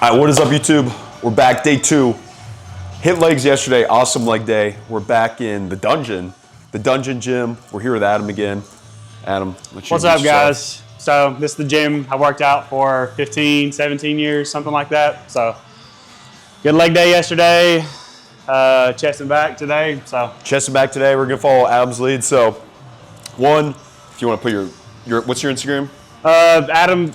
All right, what is up, YouTube? We're back, day 2. Hit legs yesterday, awesome leg day. We're back in the dungeon gym. We're here with Adam again. Adam, what's up, guys? So this is the gym I worked out for 15, 17 years, something like that. So good leg day yesterday. Chest and back today. Chest and back today. We're gonna follow Adam's lead. So, one, if you want to put your what's your Instagram? Adam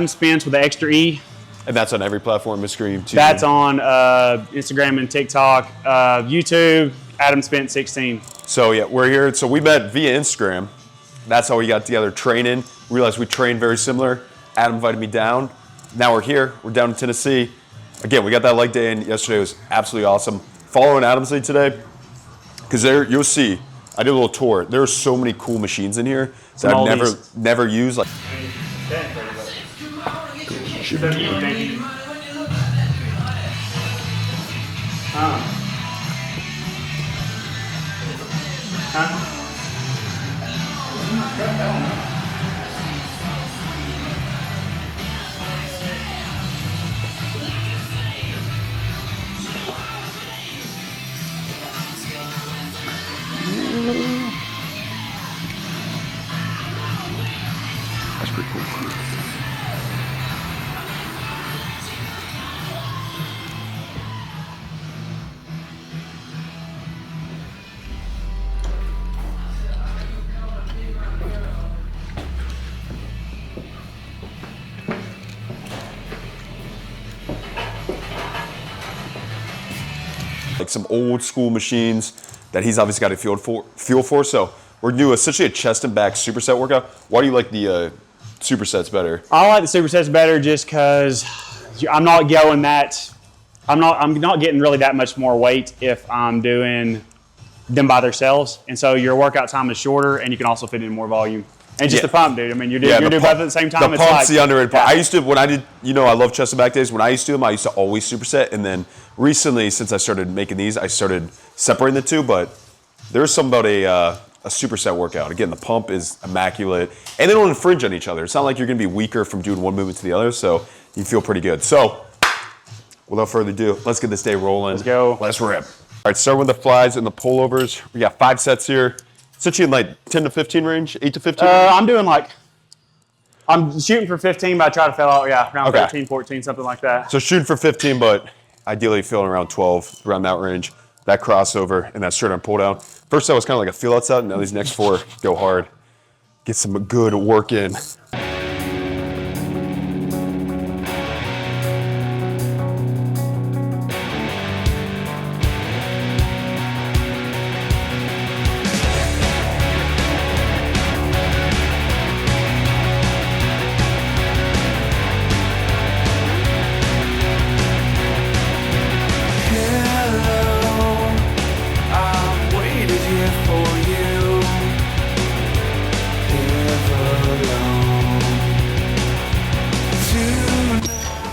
Spence with the extra E. And that's on every platform, Instagram, TV. That's on Instagram and TikTok, YouTube, Adam Spence 16. So yeah, we're here. So we met via Instagram. That's how we got together training. Realized we trained very similar. Adam invited me down. Now we're here. We're down in Tennessee. Again, we got that leg day in yesterday. It was absolutely awesome. Following Adam's lead today, because there you'll see. I did a little tour. There are so many cool machines in here that I've never used. Like. That's pretty cool. Like some old school machines that he's obviously got a feel for. So we're doing essentially a chest and back superset workout. Why do you like the supersets better? I like the supersets better just because I'm not getting really that much more weight if I'm doing them by themselves. And so your workout time is shorter and you can also fit in more volume. And just the pump, dude. I mean, you're doing both at the same time. The pump's the underrated part. I used to, when I did, I love chest and back days. When I used to do them, I used to always superset. And then recently, since I started making these, I started separating the two. But there's something about a superset workout. Again, the pump is immaculate. And they don't infringe on each other. It's not like you're going to be weaker from doing one movement to the other. So you feel pretty good. So without further ado, let's get this day rolling. Let's go. Let's rip. All right, starting with the flies and the pullovers. We got 5 sets here. Essentially in like 10 to 15 range, 8 to 15? I'm shooting for 15, but I try to fill out, around 13, 14, something like that. So shooting for 15, but ideally feeling around 12, around that range. That crossover and that straight arm pull down. First set was kind of like a feel out set, and now these next 4 go hard. Get some good work in.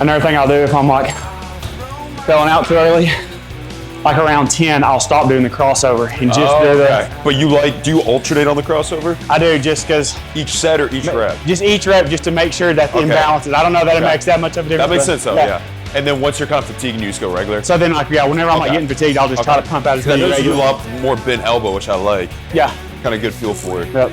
Another thing I'll do if I'm like filling out too early, like around 10, I'll stop doing the crossover and just do the. But do you alternate on the crossover? I do, just because. Each set or each rep? Just each rep, just to make sure that the imbalance is. I don't know that it makes that much of a difference. That makes sense though, yeah. And then once you're kind of fatigued, you just go regular? So then whenever I'm like getting fatigued, I'll just try to pump out as many regular. You do a lot more bent elbow, which I like. Yeah. Kind of good feel for it. Yep.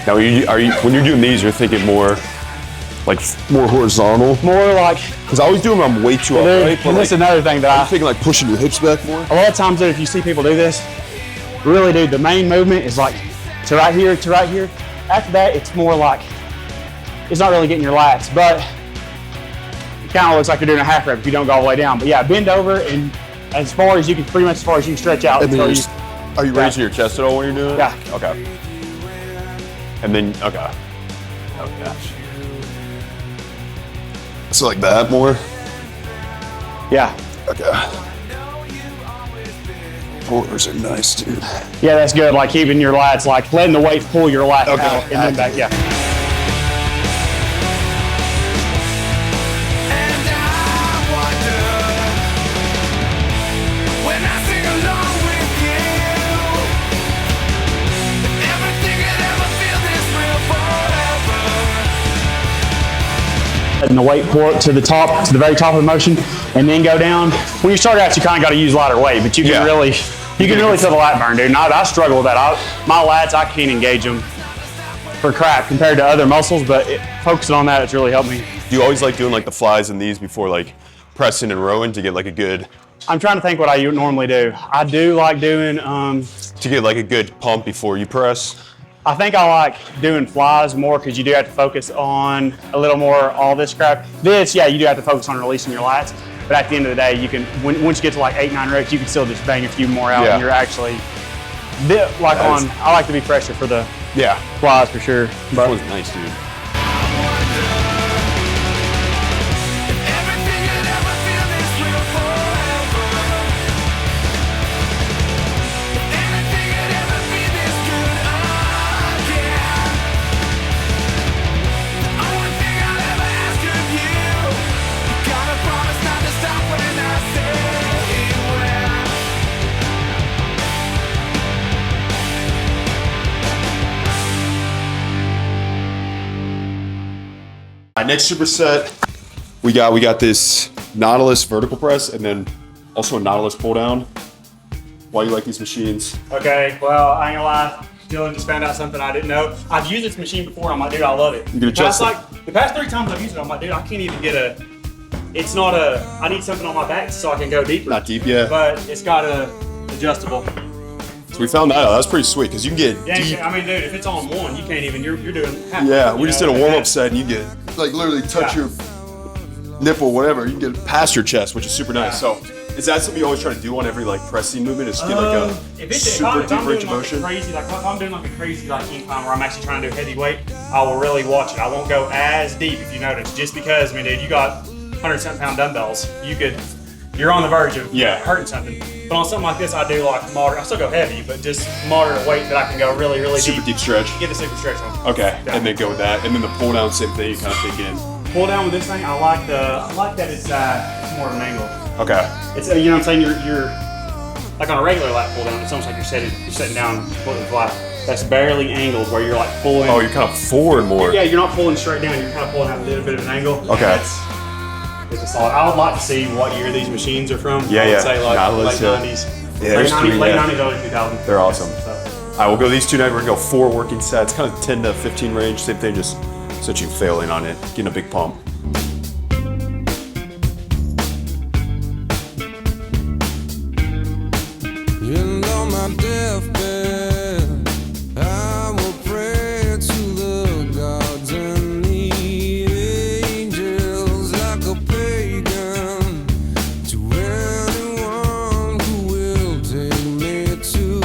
Now, when you're doing these, you're thinking more horizontal? More like... Because I always do them, I'm way too upright. And that's another thing that I'm thinking like pushing your hips back more. A lot of times, if you see people do this, really, dude, the main movement is like to right here, to right here. After that, it's more like, it's not really getting your lats, but it kind of looks like you're doing a half rep if you don't go all the way down. But yeah, bend over and as far as you can, pretty much as far as you can stretch out. And then are you raising your chest at all when you're doing it? Yeah. Okay. And then, okay. Okay. So like that more? Yeah. Okay. Pullovers are nice, dude. Yeah, that's good. Like keeping your lats, like letting the weight pull your lats Okay. out and then back. Yeah. And the weight pull up to the top, to the very top of the motion, and then go down. When you start out, you kind of got to use lighter weight, but you can really feel the lat burn, dude. And I struggle with that. My lats, I can't engage them for crap compared to other muscles, but focusing on that, it's really helped me. Do you always like doing like the flies and these before like pressing and rowing to get like a good? I'm trying to think what I normally do. I do like doing. To get like a good pump before you press. I think I like doing flies more because you do have to focus on a little more all this crap. This, yeah, you do have to focus on releasing your lats. But at the end of the day, you can, once you get to like 8-9 reps, you can still just bang a few more out, and you're actually, I like to be fresher for the flies for sure. That was nice, dude. Next superset, we got this Nautilus vertical press and then also a Nautilus pull down. Why do you like these machines? Okay, well, I ain't gonna lie. Dylan just found out something I didn't know. I've used this machine before. I'm like, dude, I love it. You can adjust the past 3 times I've used it, I'm like, dude, I can't even get it's not I need something on my back so I can go deeper. Not deep yet. But it's got a adjustable. So we found that out. That's pretty sweet because you can get deep. I mean, dude, if it's on one, you can't even. You're doing half. Yeah, we just did a warm-up set and you get like literally touch your nipple, whatever. You can get past your chest, which is super nice. So is that something you always try to do on every like pressing movement? Is to get like a super deep range of motion? If I'm doing like a crazy like incline where I'm actually trying to do heavy weight, I will really watch it. I won't go as deep if you notice, just because, I mean, dude, you got 100-something pound dumbbells. You're on the verge of hurting something. But on something like this, I do like moderate. I still go heavy, but just moderate weight that I can go really, really super deep stretch. Get the super stretch on. Okay, and then go with that, and then the pull down, same thing. You kind of think in. Pull down with this thing, I like that it's more of an angle. Okay. It's you know what I'm saying. You're like on a regular lat pull down. It's almost like you're sitting down completely flat. That's barely angled where you're like pulling. Oh, you're kind of forward more. Yeah, you're not pulling straight down. You're kind of pulling out a little bit of an angle. Okay. It's a solid. I would like to see what year these machines are from. Yeah, I would say like Nautilus, late 90s. Yeah, late 90s, early 2000s. They're awesome. All right, we'll go these two nights. We're gonna go 4 working sets, kind of 10 to 15 range. Same thing, just so that you fail in on it, getting a big pump. On my deathbed, I will pray to the gods and the angels like a pagan, to anyone who will take me to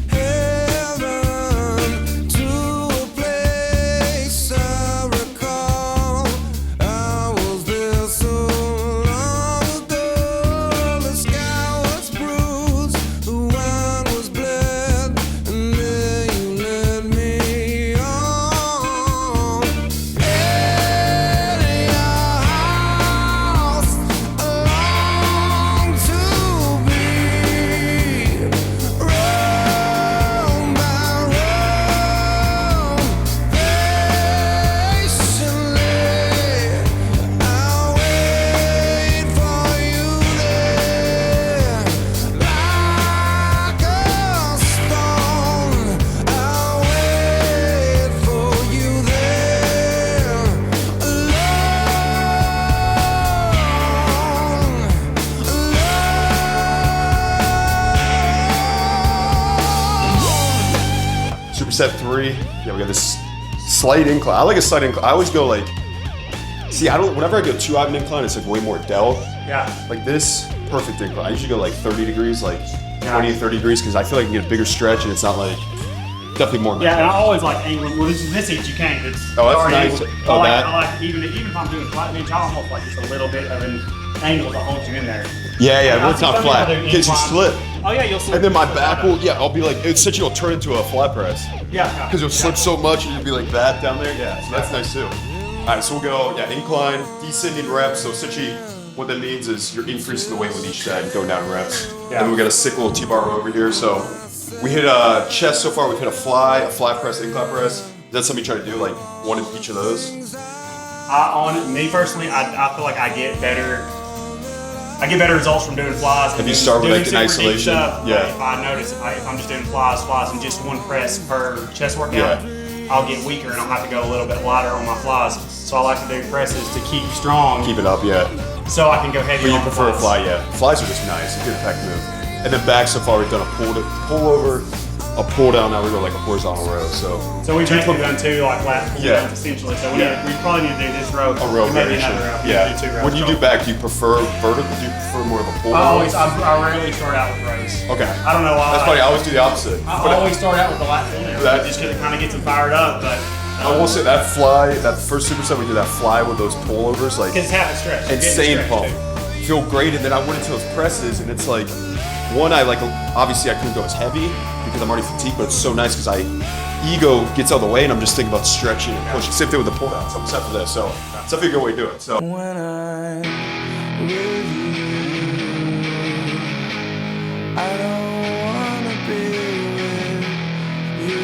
heaven, to a place I recall. I was there so long ago. The sky was bruised, the wine was bled, and then you led me on. In your house, alone to be, room by room, patiently I'll wait for you there, like a stone. I'll wait for you there, Superset 3. Yeah, we got this slight incline. I like a slight incline. I always go like, whenever I go too out an incline, it's like way more depth. Yeah. Like this, perfect incline. I usually go like 30 degrees, like 20 to 30 degrees, because I feel like I can get a bigger stretch and it's not like definitely more. Yeah, and I always like angling. Well, this each you can't. It's Oh, that's already nice. angled. Oh, I that. like even if I'm doing flat bench, I almost like just a little bit of an angle to hold you in there. Yeah, I well, it's see not some flat people do because you incline. slip. Oh yeah, you'll slip. And then my back will, yeah, I'll be like, essentially it'll turn into a flat press. Yeah. Because it'll slip so much and you'll be like that down there. Yeah, so that's nice too. All right, so we'll go, incline, descending reps. So essentially what that means is you're increasing the weight with each set and going down in reps. Yeah. And then we got a sick little T-bar over here. So we hit a chest so far. We've hit a fly press, incline press. Is that something you try to do, like one of each of those? Me personally, I feel like I get better results from doing flies. If you start with doing like an super deep isolation, stuff, yeah. If I notice if I'm just doing flies and just one press per chest workout, I'll get weaker and I'll have to go a little bit lighter on my flies. So I like to do presses to keep strong. Keep it up, yeah. So I can go heavy But you on the prefer a flies. fly, yeah. Flies are just nice. A good pack move. And then back so far, we've done a pull over, a pull down. Now we go like a horizontal row. So we've basically done two like flat pull Yeah. downs essentially. So Yeah. we probably need to do this row. a row and maybe variation. another row. Yeah. Do two rows. When you do back, do you prefer vertical? Do you prefer more of a pull? I rarely start out with rows. Okay. I don't know why. That's funny. I always do the opposite. I But always start out with the lat pull down. That- Just because it kind of gets them fired up, but I will say that fly, that first superset we did, that fly with those pullovers, like because it's half a stretch. You're getting insane stretched, pump. dude. Feel great, and then I went into those presses, and it's like, one, I like, obviously I couldn't go as heavy because I'm already fatigued, but it's so nice because ego gets out of the way, and I'm just thinking about stretching and pushing. Same thing with the pull down, so I'm set for this. So it's definitely a good way to do it. So. When I'm with you, I don't wanna be with you.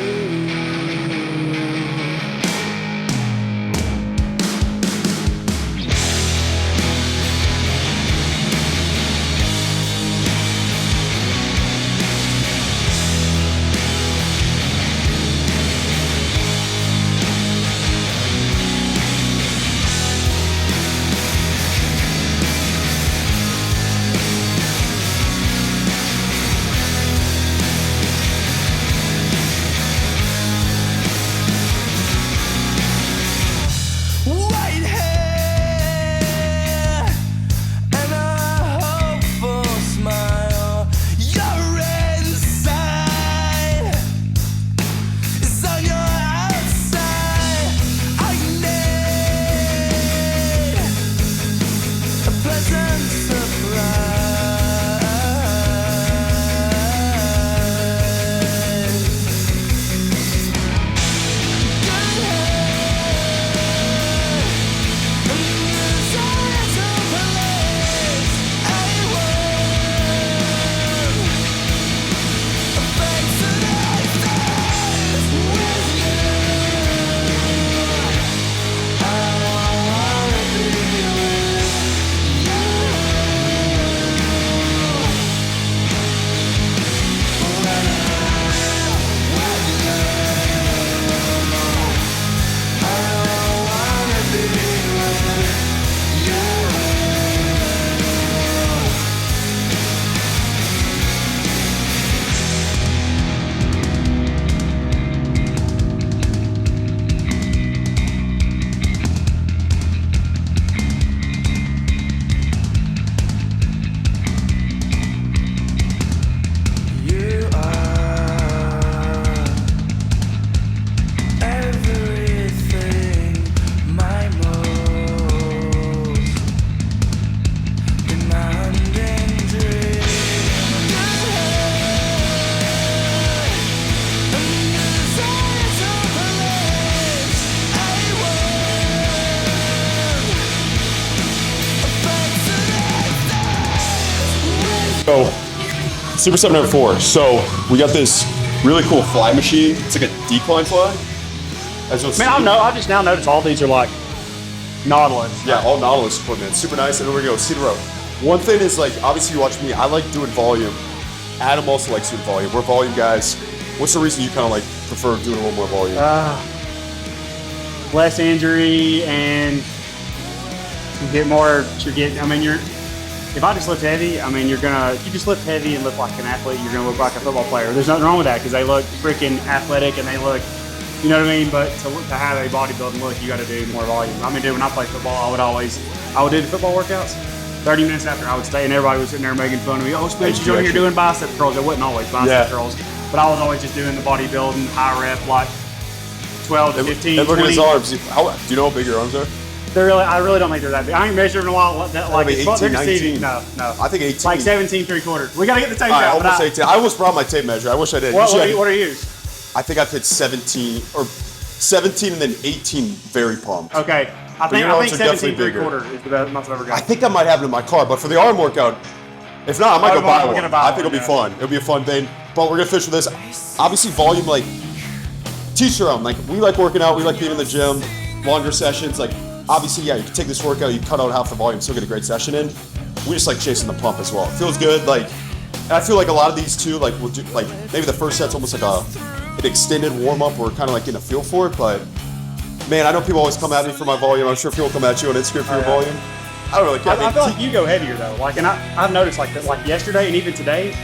White hair and a hopeful smile. Your inside is on your outside. I need a pleasant surprise. You are everything, my most demanding dream. So, Superset number 4. So we got this really cool fly machine. It's like a decline fly. As you'll see. Man, I just now notice all these are like Nautilus. Yeah, all Nautilus equipment. Super nice. And here we go. See the row. One thing is, like, obviously you watch me. I like doing volume. Adam also likes doing volume. We're volume guys. What's the reason you kind of like prefer doing a little more volume? Less injury and you get more. If I just lift heavy, if you just lift heavy and look like an athlete, you're gonna look like a football player. There's nothing wrong with that because they look freaking athletic and they look, you know what I mean? But to have a bodybuilding look, you got to do more volume. Dude, when I played football, I would do the football workouts. 30 minutes after, I would stay and everybody was sitting there making fun of me. Oh, Spence, you're over here doing bicep curls. It wasn't always bicep curls, but I was always just doing the bodybuilding, high rep, like 12 to 15, And look at his 20. arms. Do you know how big your arms are? I really don't think they're that big. I ain't measured in a while. Like, Maybe it's, they're 18, deceiving. 19. No. I think 18. Like 17 3/4. We gotta get the tape All right, out. almost 18. I almost brought my tape measure. I wish I did. What Usually are you? I think I've hit 17 and then 18 very pumped. Okay. I your think arms are 17 definitely bigger. 3/4 is the best most I've ever I got. think I might have it in my car, but for the arm workout, if not, I might go buy we're one. gonna buy I think one, it'll be fun. It'll be a fun thing. But we're gonna finish with this. Obviously, volume, like, teach your own. Like, we like working out. We like being in the gym. Longer sessions. Like, obviously, yeah, you can take this workout, you cut out half the volume, still get a great session in. We just like chasing the pump as well. It feels good. Like, and I feel like a lot of these too, like, we'll do, like, maybe the first set's almost like an extended warm up. We're kind of like getting a feel for it. But man, I know people always come at me for my volume. I'm sure people come at you on Instagram for your volume. I don't really care. I feel like you go heavier though. Like, and I've noticed like that. Like yesterday and even today,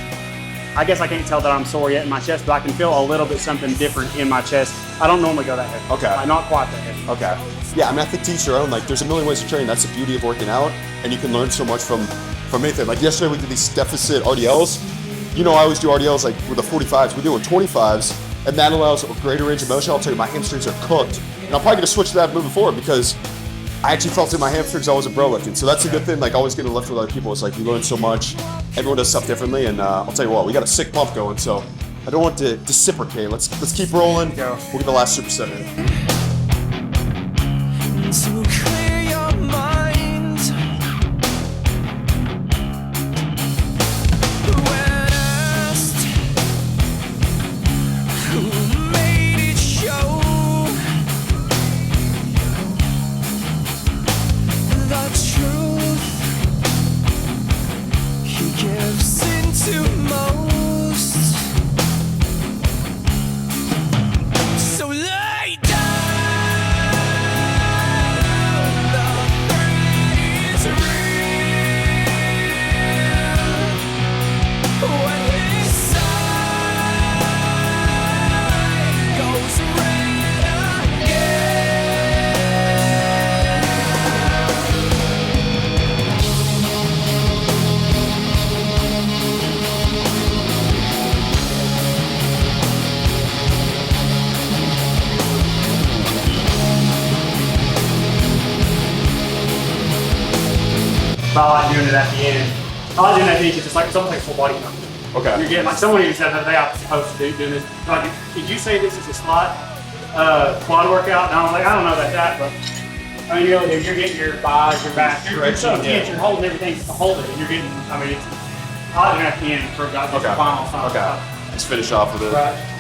I guess I can't tell that I'm sore yet in my chest, but I can feel a little bit something different in my chest. I don't normally go that heavy. Okay. Like, not quite that heavy. Okay. Yeah, I mean, I think teach your own. Like, there's a million ways to train. That's the beauty of working out, and you can learn so much from anything. Like yesterday, we did these deficit RDLs. You know, I always do RDLs like with the 45s. We do it with 25s, and that allows a greater range of motion. I'll tell you, my hamstrings are cooked, and I'm probably gonna switch to that moving forward because I actually felt it in my hamstrings. I was a bro lifting, so that's a good thing. Like, always getting to lift with other people. It's like you learn so much. Everyone does stuff differently, and I'll tell you what, we got a sick pump going. So I don't want to reciprocate. Let's keep rolling. Go. We'll get the last superset in. To clear your mind. When asked who made it show, the truth he gives into most. So lay down. But I like doing it at the end. I like doing it at the end. It's just like it's almost like full body pump. Okay. You're getting like someone even said the other day I was supposed to do doing this. Like, did you say this is a quad workout? And I was like, I don't know about that, but I mean, you're getting your thighs, your back, you're so tense, you're holding everything to hold it, and you're getting. I mean, it's I like doing it at the end for the final. Okay. Let's finish off with it. Right.